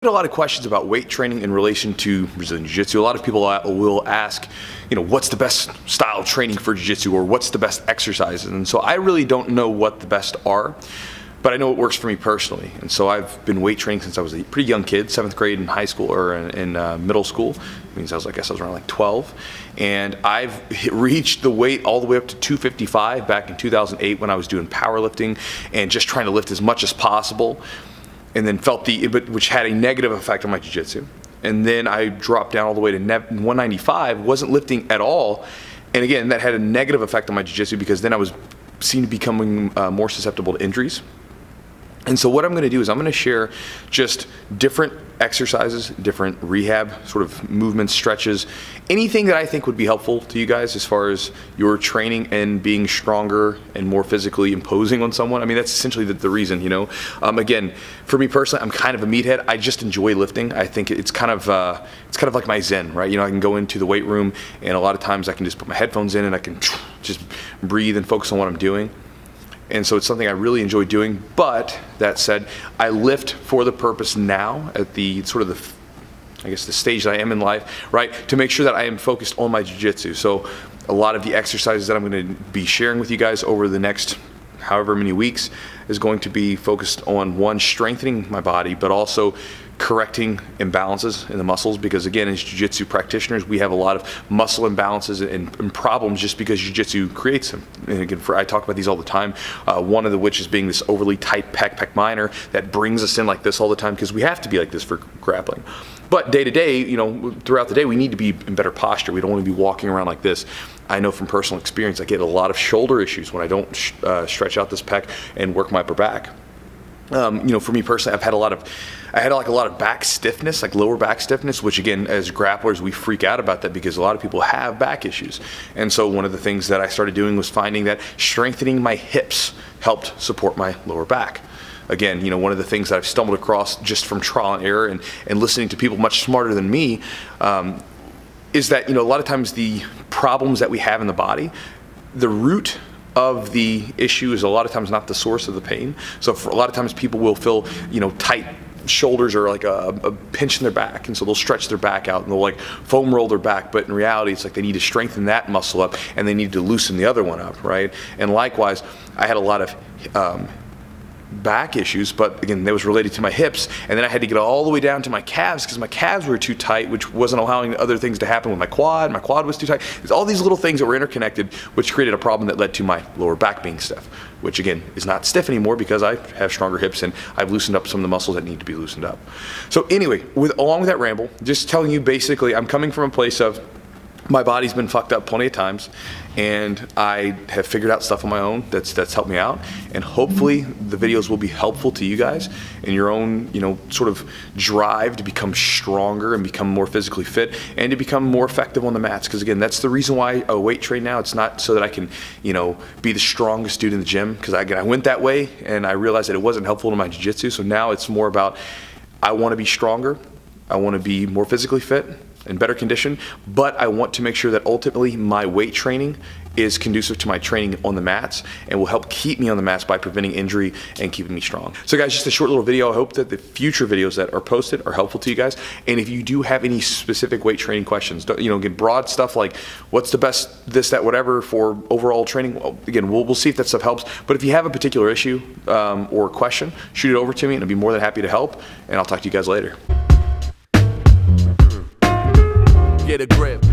A lot of questions about weight training in relation to Brazilian Jiu-Jitsu. A lot of people will ask, what's the best style of training for Jiu-Jitsu, or what's the best exercises? And so I really don't know what the best are, but I know it works for me personally. And so I've been weight training since I was a pretty young kid, 7th grade in high school or in middle school. It means I guess I was around like 12. And I've reached the weight all the way up to 255 back in 2008 when I was doing powerlifting and just trying to lift as much as possible. And then felt which had a negative effect on my jiu-jitsu. And then I dropped down all the way to 195, wasn't lifting at all. And again, that had a negative effect on my jiu-jitsu because then I was seen to becoming more susceptible to injuries. And so what I'm going to do is I'm going to share just different exercises, different rehab sort of movements, stretches, anything that I think would be helpful to you guys as far as your training and being stronger and more physically imposing on someone. I mean, that's essentially the reason, Again, for me personally, I'm kind of a meathead. I just enjoy lifting. I think it's kind of like my zen, right? I can go into the weight room and a lot of times I can just put my headphones in and I can just breathe and focus on what I'm doing. And so it's something I really enjoy doing, but that said, I lift for the purpose now at the the stage that I am in life, right, to make sure that I am focused on my jiu-jitsu. So a lot of the exercises that I'm going to be sharing with you guys over the next however many weeks is going to be focused on, one, strengthening my body, but also correcting imbalances in the muscles, because again, as jiu-jitsu practitioners, we have a lot of muscle imbalances and problems just because jiu-jitsu creates them. And again, I talk about these all the time, one of which is being this overly tight pec minor that brings us in like this all the time because we have to be like this for grappling. But day to day, throughout the day, we need to be in better posture. We don't want to be walking around like this. I know from personal experience, I get a lot of shoulder issues when I don't stretch out this pec and work my upper back. For me personally, I had a lot of back stiffness, like lower back stiffness, which again, as grapplers, we freak out about that because a lot of people have back issues. And so one of the things that I started doing was finding that strengthening my hips helped support my lower back. Again, one of the things that I've stumbled across just from trial and error and listening to people much smarter than me is that, a lot of times the problems that we have in the body, the root of the issue is a lot of times not the source of the pain. So for a lot of times people will feel, tight shoulders or like a pinch in their back, and so they'll stretch their back out and they'll like foam roll their back, but in reality it's like they need to strengthen that muscle up and they need to loosen the other one up, right? And likewise, I had a lot of back issues, but again, that was related to my hips, and then I had to get all the way down to my calves because my calves were too tight, which wasn't allowing other things to happen with my quad. My quad was too tight. There's all these little things that were interconnected, which created a problem that led to my lower back being stiff, which again is not stiff anymore because I have stronger hips and I've loosened up some of the muscles that need to be loosened up. So anyway, along with that ramble, just telling you basically I'm coming from a place of my body's been fucked up plenty of times, and I have figured out stuff on my own that's helped me out, and hopefully the videos will be helpful to you guys in your own, sort of drive to become stronger and become more physically fit and to become more effective on the mats. Because again, that's the reason why I weight train now. It's not so that I can, be the strongest dude in the gym, because I went that way and I realized that it wasn't helpful to my jiu-jitsu. So now it's more about I want to be stronger, I want to be more physically fit, in better condition, but I want to make sure that ultimately my weight training is conducive to my training on the mats and will help keep me on the mats by preventing injury and keeping me strong. So guys, just a short little video. I hope that the future videos that are posted are helpful to you guys. And if you do have any specific weight training questions, get broad stuff like what's the best this, that, whatever for overall training. Well, again, we'll see if that stuff helps. But if you have a particular issue or question, shoot it over to me and I'll be more than happy to help. And I'll talk to you guys later. Get a grip.